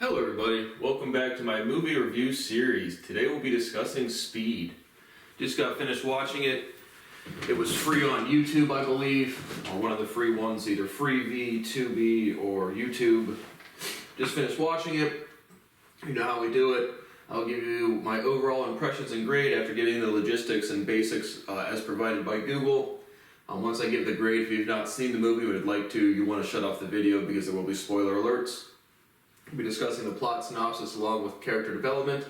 Hello everybody, welcome back to my movie review series. Today we'll be discussing Speed. Just got finished watching it. It was free on YouTube, I believe, or one of the free ones, either Freevee, Tubi, or YouTube. Just finished watching it. You know how we do it. I'll give you my overall impressions and grade after giving the logistics and basics as provided by Google. Once I give the grade, if you've not seen the movie but would like to, you want to shut off the video because there will be spoiler alerts. We'll be discussing the plot synopsis along with character development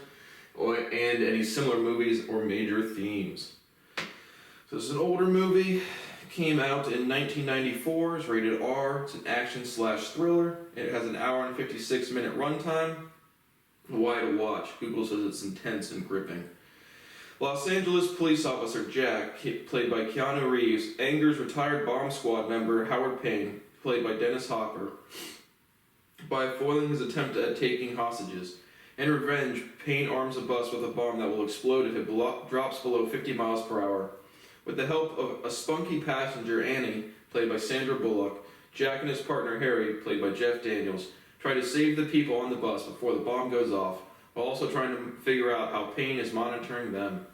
and any similar movies or major themes. So this is an older movie. It came out in 1994. It's rated R. It's an action/thriller. It has an hour and 56-minute runtime. Why to watch? Google says it's intense and gripping. Los Angeles police officer Jack, played by Keanu Reeves, angers retired bomb squad member Howard Payne, played by Dennis Hopper, by foiling his attempt at taking hostages. In revenge, Payne arms a bus with a bomb that will explode if it drops below 50 miles per hour. With the help of a spunky passenger, Annie, played by Sandra Bullock, Jack and his partner Harry, played by Jeff Daniels, try to save the people on the bus before the bomb goes off, while also trying to figure out how Payne is monitoring them.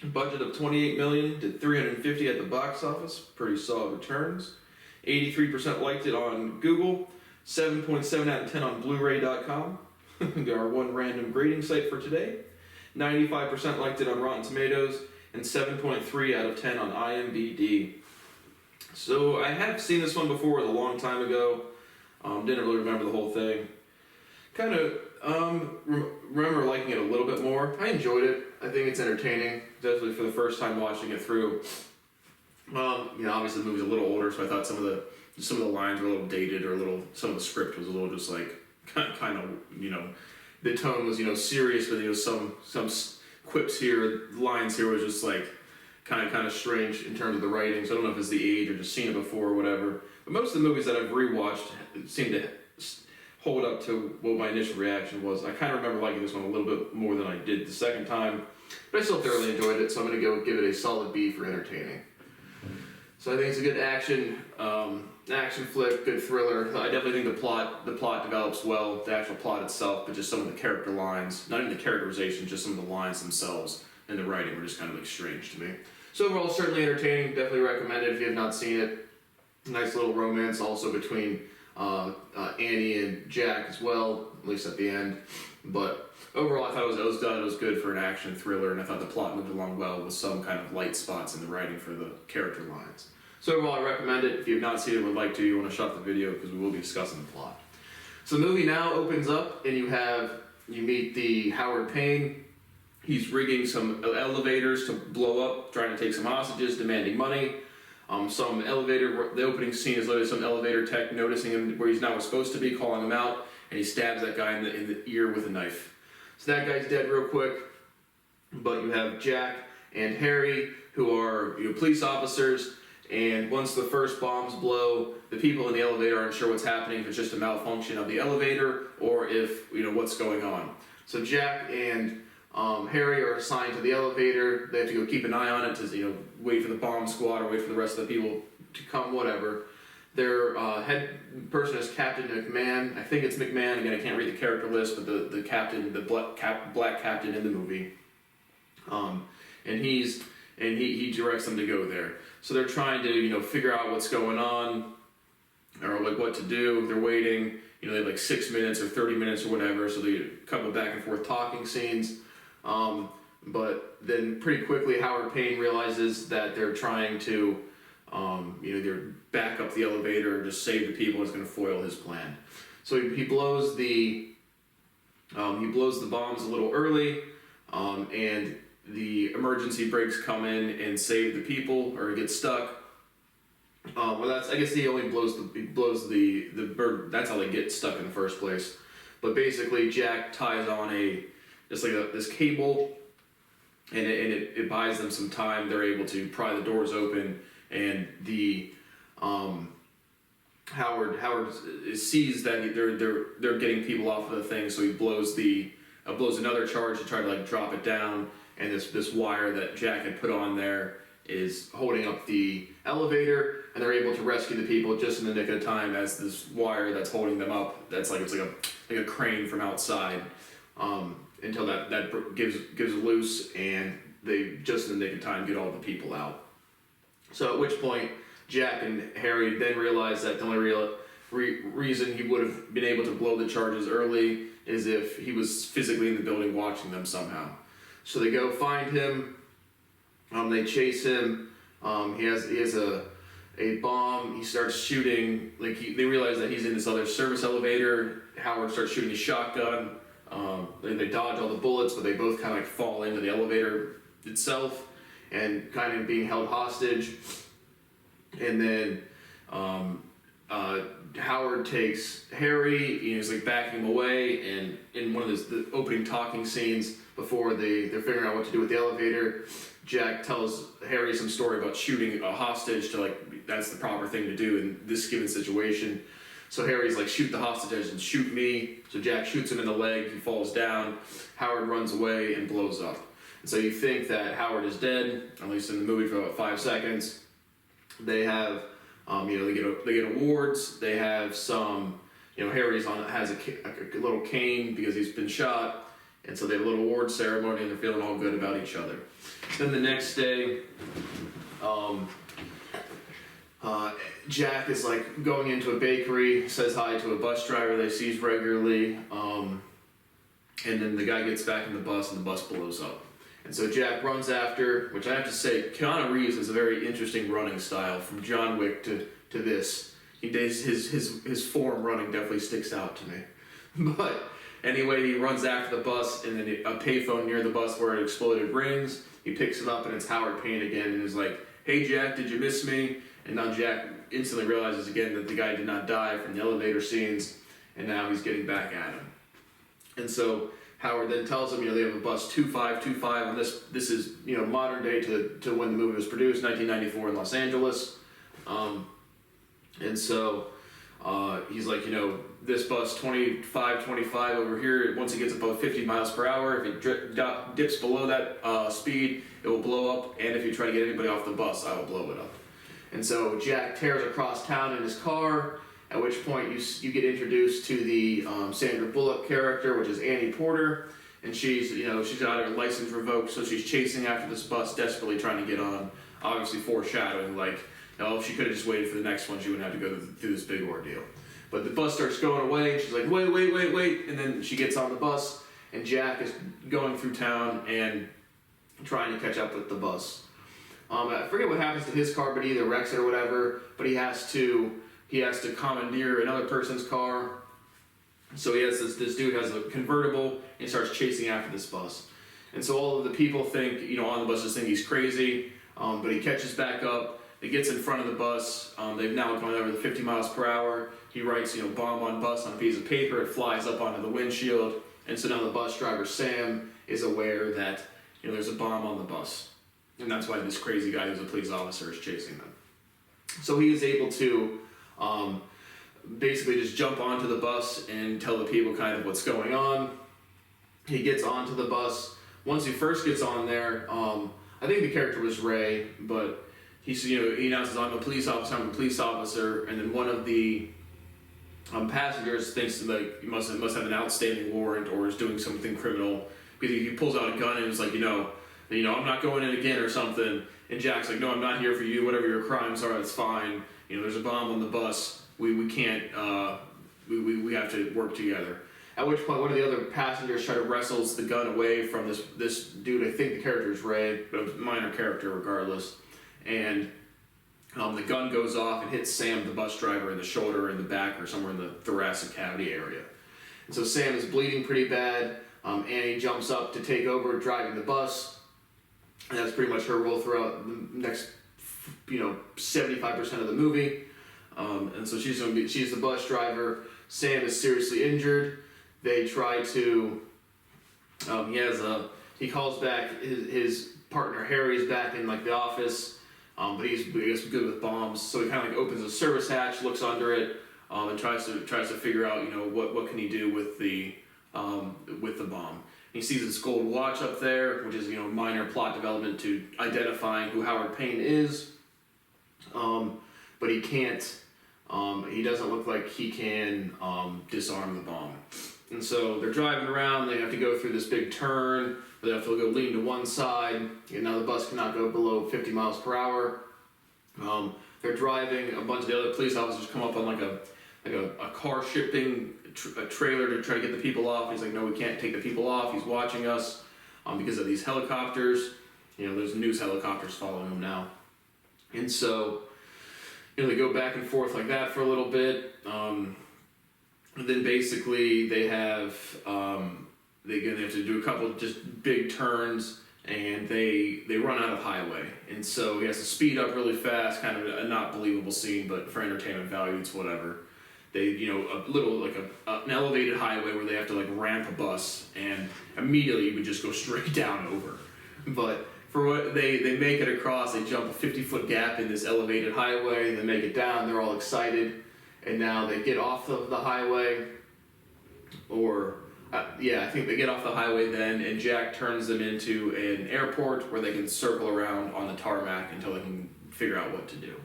A budget of $28 million, did $350 million at the box office, pretty solid returns. 83% liked it on Google, 7.7 out of 10 on Blu-ray.com, our one random grading site for today. 95% liked it on Rotten Tomatoes, and 7.3 out of 10 on IMDb. So I have seen this one before, a long time ago. Didn't really remember the whole thing. Kind of remember liking it a little bit more. I enjoyed it. I think it's entertaining, definitely for the first time watching it through. Obviously the movie's a little older, so I thought some of the lines were a little dated, or some of the script was a little just like kind of the tone was serious, but some quips here, lines here was just like kind of strange in terms of the writing. So I don't know if it's the age or just seen it before or whatever. But most of the movies that I've rewatched seem to hold up to what my initial reaction was. I kind of remember liking this one a little bit more than I did the second time, but I still thoroughly enjoyed it. So I'm going to go give it a solid B for entertaining. So I think it's a good action flick, good thriller. I definitely think the plot develops well, the actual plot itself, but just some of the character lines, not even the characterization, just some of the lines themselves and the writing were just kind of like strange to me. So overall, certainly entertaining. Definitely recommend it if you have not seen it. Nice little romance also between Annie and Jack as well, at least at the end. But overall, I thought it was good for an action thriller, and I thought the plot moved along well with some kind of light spots in the writing for the character lines. So overall, I recommend it. If you have not seen it and would like to, you want to shut the video because we will be discussing the plot. So the movie now opens up, and you meet the Howard Payne. He's rigging some elevators to blow up, trying to take some hostages, demanding money. The opening scene is literally some elevator tech noticing him where he's not supposed to be, calling him out, and he stabs that guy in the ear with a knife. So that guy's dead real quick, but you have Jack and Harry, who are police officers, and once the first bombs blow, the people in the elevator aren't sure what's happening, if it's just a malfunction of the elevator, or if, what's going on. So Jack and Harry are assigned to the elevator. They have to go keep an eye on it to, wait for the bomb squad or wait for the rest of the people to come, whatever. Their head person is Captain McMahon. I think it's McMahon. Again, I can't read the character list, but the captain, the black captain in the movie. And he directs them to go there. So they're trying to, figure out what's going on, or like what to do. They're waiting. They have like 6 minutes or 30 minutes or whatever. So they a couple back and forth talking scenes. But then pretty quickly Howard Payne realizes that they're trying to, they're back up the elevator and just save the people. Is going to foil his plan. So he blows the bombs a little early, and the emergency brakes come in and save the people, or get stuck. I guess he only blows the bird. That's how they get stuck in the first place. But basically, Jack ties on this cable, and it buys them some time. They're able to pry the doors open, and the Howard sees that they're getting people off of the thing, so he blows another charge to try to drop it down, and this wire that Jack had put on there is holding up the elevator, and they're able to rescue the people just in the nick of time as this wire that's holding them up, it's like a like a crane from outside, until that gives loose, and they just in the nick of time get all the people out. So at which point Jack and Harry then realize that the only reason he would have been able to blow the charges early is if he was physically in the building watching them somehow. So they go find him. They chase him. He has a bomb. He starts shooting. They realize that he's in this other service elevator. Howard starts shooting his shotgun. They dodge all the bullets, but they both kind of fall into the elevator itself and kind of being held hostage. And then Howard takes Harry, he's backing him away, and in one of the opening talking scenes before they're figuring out what to do with the elevator, Jack tells Harry some story about shooting a hostage that's the proper thing to do in this given situation. So Harry's shoot the hostage and shoot me. So Jack shoots him in the leg, he falls down, Howard runs away and blows up. And so you think that Howard is dead, at least in the movie, for about 5 seconds. They have, they get awards. They have some, Harry's has a little cane because he's been shot, and so they have a little award ceremony, and they're feeling all good about each other. Then the next day, Jack is going into a bakery, says hi to a bus driver that he sees regularly, and then the guy gets back in the bus, and the bus blows up. And so Jack runs after, which I have to say, Keanu Reeves has a very interesting running style from John Wick to this. He does his form running definitely sticks out to me. But anyway, he runs after the bus, and then a payphone near the bus where it exploded rings. He picks it up, and it's Howard Payne again, and is like, "Hey Jack, did you miss me?" And now Jack instantly realizes again that the guy did not die from the elevator scenes, and now he's getting back at him. And so Howard then tells him, they have a bus 2525, and this is, modern day to when the movie was produced, 1994 in Los Angeles. And so he's like, this bus 2525 over here, once it gets above 50 miles per hour, if it dips below that speed, it will blow up, and if you try to get anybody off the bus, I will blow it up. And so Jack tears across town in his car, at which point you get introduced to the Sandra Bullock character, which is Annie Porter, and she's got her license revoked, so she's chasing after this bus, desperately trying to get on, obviously foreshadowing, if she could have just waited for the next one, she wouldn't have to go through this big ordeal. But the bus starts going away, and she's like, wait, and then she gets on the bus, and Jack is going through town and trying to catch up with the bus. I forget what happens to his car, but he either wrecks it or whatever, but he has to commandeer another person's car. So he has this dude has a convertible, and he starts chasing after this bus. And so all of the people think, on the bus just think he's crazy, but he catches back up, he gets in front of the bus, they've now gone over the 50 miles per hour, he writes, bomb on bus on a piece of paper, it flies up onto the windshield, and so now the bus driver, Sam, is aware that, there's a bomb on the bus. And that's why this crazy guy who's a police officer is chasing them. So he is able to basically just jump onto the bus and tell the people kind of what's going on. He gets onto the bus. Once he first gets on there, I think the character was Ray, but he announces, "I'm a police officer," and then one of the passengers thinks he must have an outstanding warrant or is doing something criminal, because he pulls out a gun and is like, I'm not going in again or something. And Jack's like, "No, I'm not here for you. Whatever your crimes are, that's fine. There's a bomb on the bus. We can't. We have to work together." At which point, one of the other passengers wrestles the gun away from this dude. I think the character is Ray, but it's a minor character regardless. And the gun goes off and hits Sam, the bus driver, in the shoulder, in the back, or somewhere in the thoracic cavity area. And so Sam is bleeding pretty bad. Annie jumps up to take over driving the bus. And that's pretty much her role throughout the next, 75% of the movie. And so she's the bus driver. Sam is seriously injured. They try to, he calls back his partner Harry's back in the office, but he's good with bombs. So he kind of opens a service hatch, looks under it, and tries to figure out, what can he do with the bomb. He sees his gold watch up there, which is, minor plot development to identifying who Howard Payne is. But he can't, he doesn't look like he can disarm the bomb. And so they're driving around, they have to go through this big turn, they have to go lean to one side, and now the bus cannot go below 50 miles per hour. They're driving, a bunch of the other police officers come up on like a car shipping a trailer to try to get the people off. He's like, no, we can't take the people off, he's watching us because of these helicopters. There's news helicopters following them now. And so, they go back and forth like that for a little bit. And then basically they have they have to do a couple just big turns, and they run out of highway. And so he has to speed up really fast, kind of a not believable scene, but for entertainment value, it's whatever. They, a little like an elevated highway where they have to like ramp a bus, and immediately would just go straight down over. But for what they make it across, they jump a 50-foot gap in this elevated highway, they make it down, they're all excited, and now they get off of the highway, I think they get off the highway then, and Jack turns them into an airport where they can circle around on the tarmac until they can figure out what to do.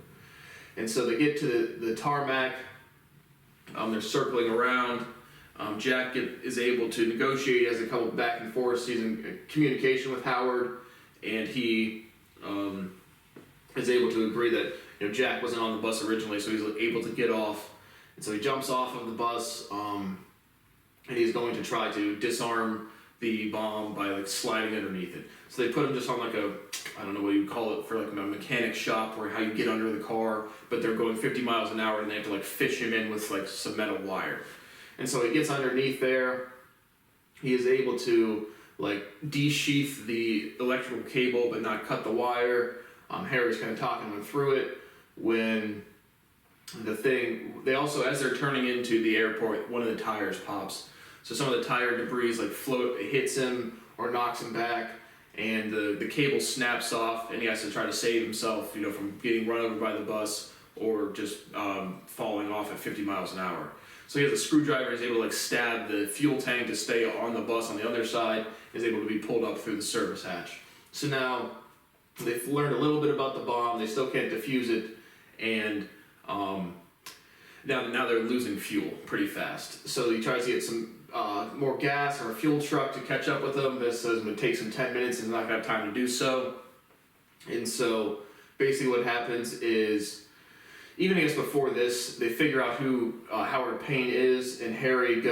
And so they get to the tarmac, they're circling around. Jack is able to negotiate, has a couple back and forth, he's in communication with Howard, and he is able to agree that Jack wasn't on the bus originally, so he's able to get off. And so he jumps off of the bus, and he's going to try to disarm the bomb by like sliding underneath it. So they put him just on like I don't know what you call it, for like a mechanic shop, where how you get under the car, but they're going 50 miles an hour and they have to like fish him in with like some metal wire. And so he gets underneath there. He is able to like de-sheath the electrical cable but not cut the wire. Harry's kind of talking him through it when they also, as they're turning into the airport, one of the tires pops. So some of the tire debris like hits him or knocks him back, and the cable snaps off, and he has to try to save himself, from getting run over by the bus or just falling off at 50 miles an hour. So he has a screwdriver, he's able to like stab the fuel tank to stay on the bus on the other side, is able to be pulled up through the service hatch. So now they've learned a little bit about the bomb, they still can't defuse it, and now they're losing fuel pretty fast. So he tries to get some more gas or a fuel truck to catch up with them. This says it would take him 10 minutes and he's not going to have time to do so. And so basically what happens is, even I guess before this, they figure out who Howard Payne is, and Harry and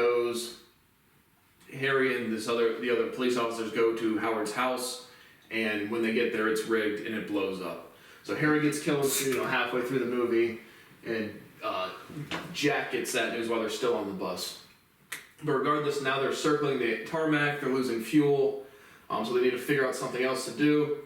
the other police officers go to Howard's house, and when they get there it's rigged and it blows up. So Harry gets killed halfway through the movie, and Jack gets that news while they're still on the bus. But regardless, now they're circling the tarmac, they're losing fuel, so they need to figure out something else to do.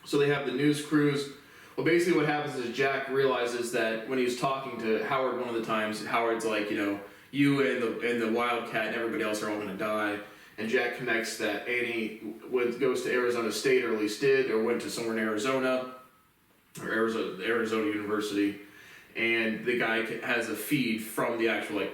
So they have the news crews. Well, basically what happens is Jack realizes that when he's talking to Howard one of the times, Howard's like, you and the Wildcat and everybody else are all going to die. And Jack connects that Annie goes to Arizona State, or at least did, or went to somewhere in Arizona, or Arizona University. And the guy has a feed from the actual,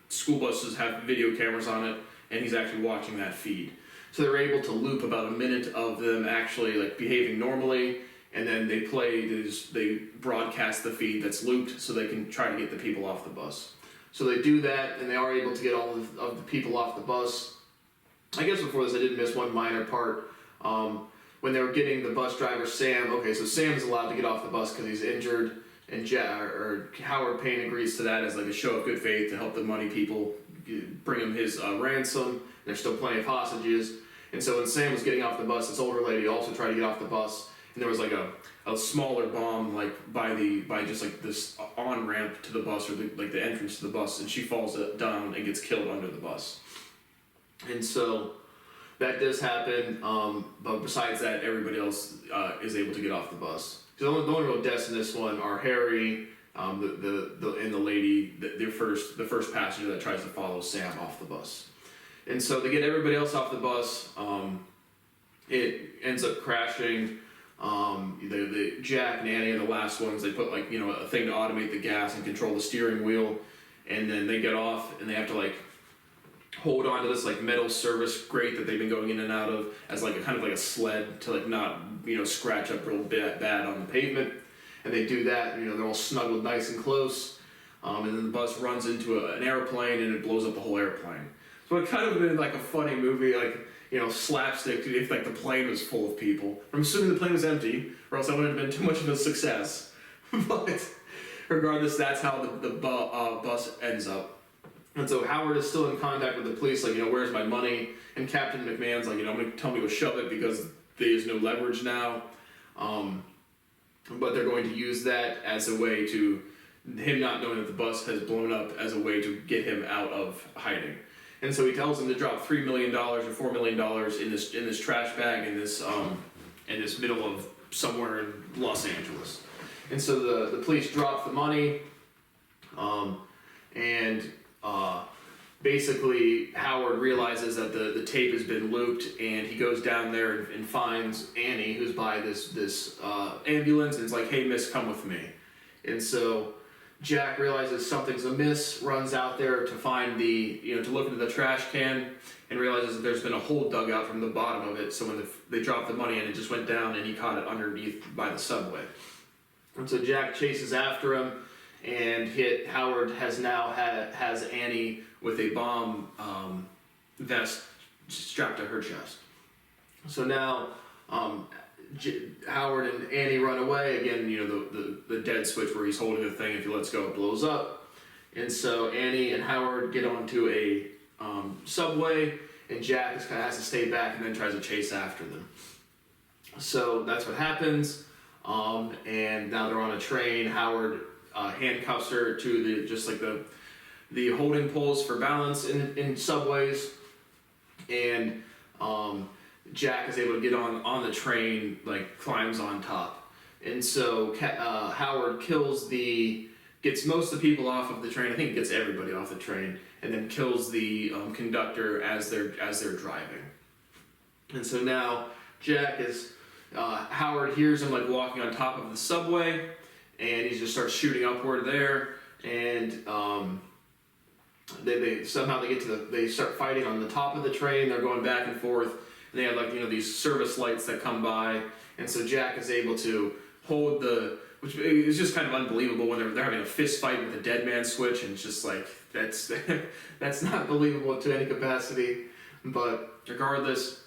school buses have video cameras on it, and he's actually watching that feed. So they're able to loop about a minute of them actually behaving normally, and then they broadcast the feed that's looped so they can try to get the people off the bus. So they do that, and they are able to get all of the people off the bus. I guess before this I did miss one minor part. When they were getting the bus driver Sam, so Sam's allowed to get off the bus because he's injured, and Howard Payne agrees to that as a show of good faith to help the money people bring him his ransom. There's still plenty of hostages. And so when Sam was getting off the bus, this older lady also tried to get off the bus, and there was a smaller bomb by just this on-ramp to the bus, or the entrance to the bus, and she falls down and gets killed under the bus. And so that does happen, but besides that, everybody else is able to get off the bus. The only real deaths in this one are Harry, and the lady, the first passenger that tries to follow Sam off the bus. And so they get everybody else off the bus. It ends up crashing. The Jack and Annie are the last ones. They put a thing to automate the gas and control the steering wheel, and then they get off and they have to hold on to this metal service grate that they've been going in and out of as a kind of a sled to not scratch up real bad on the pavement. And they do that. They're all snuggled nice and close. and then the bus runs into an airplane and it blows up the whole airplane. So it kind of been like a funny movie, like, slapstick if like the plane was full of people. I'm assuming the plane was empty, or else that wouldn't have been too much of a success. But regardless, that's how the bus ends up. And so Howard is still in contact with the police, like, where's my money? And Captain McMahon's like, I'm going to tell me to shove it because there's no leverage now. But they're going to use that as a way to, him not knowing that the bus has blown up, as a way to get him out of hiding. And so he tells him to drop $3 million or $4 million in this trash bag in this middle of somewhere in Los Angeles. And so the police drop the money, basically Howard realizes that the tape has been looped, and he goes down there and finds Annie, who's by this ambulance, and is like, hey miss, come with me. And so Jack realizes something's amiss, runs out there to find to look into the trash can, and realizes that there's been a hole dug out from the bottom of it, so when they dropped the money in, it just went down and he caught it underneath by the subway. And so Jack chases after him, and Howard has Annie with a bomb vest strapped to her chest. So now Howard and Annie run away again. The dead switch where he's holding the thing. If he lets go, it blows up. And so Annie and Howard get onto a subway, and Jack just kind of has to stay back and then tries to chase after them. So that's what happens. And now they're on a train. Howard handcuffs her to the holding poles for balance in subways, and Jack is able to get on the train, like climbs on top, and so Howard gets most of the people off of the train. I think he gets everybody off the train, and then kills the conductor as they're driving. And so now Howard hears him like walking on top of the subway, and he just starts shooting upward there, and they somehow they start fighting on the top of the train. They're going back and forth, and they have these service lights that come by, and so Jack is able to hold which is just kind of unbelievable when they're having a fist fight with a dead man switch, and it's just like that's not believable to any capacity. But regardless,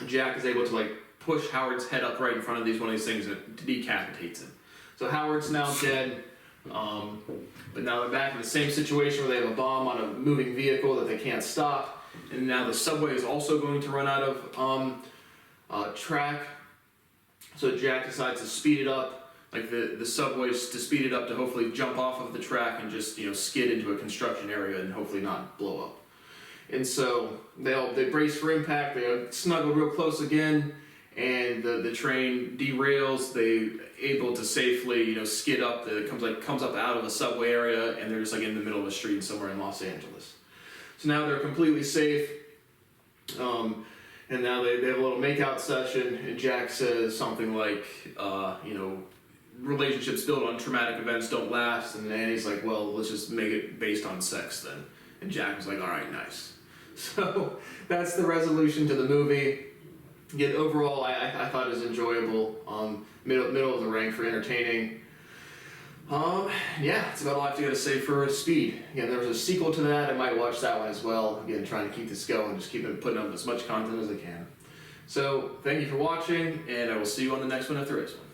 Jack is able to push Howard's head up right in front of one of these things that decapitates him. So Howard's now dead, but now they're back in the same situation where they have a bomb on a moving vehicle that they can't stop, and now the subway is also going to run out of track. So Jack decides to speed it up, like the subways, to speed it up to hopefully jump off of the track and just skid into a construction area and hopefully not blow up. And so they brace for impact. They snuggle real close again, and the train derails. They able to safely skid up. It comes up out of a subway area, and they're just in the middle of a street somewhere in Los Angeles. So now they're completely safe. And now they have a little makeout session, and Jack says something like, relationships built on traumatic events don't last, and Annie's like, well, let's just make it based on sex then. And Jack was like, all right, nice. So that's the resolution to the movie. Again, overall, I thought it was enjoyable. Middle of the rank for entertaining. That's about all I have to say for Speed. Again, there was a sequel to that. I might watch that one as well. Again, trying to keep this going, just putting up as much content as I can. So, thank you for watching, and I will see you on the next one if there is one.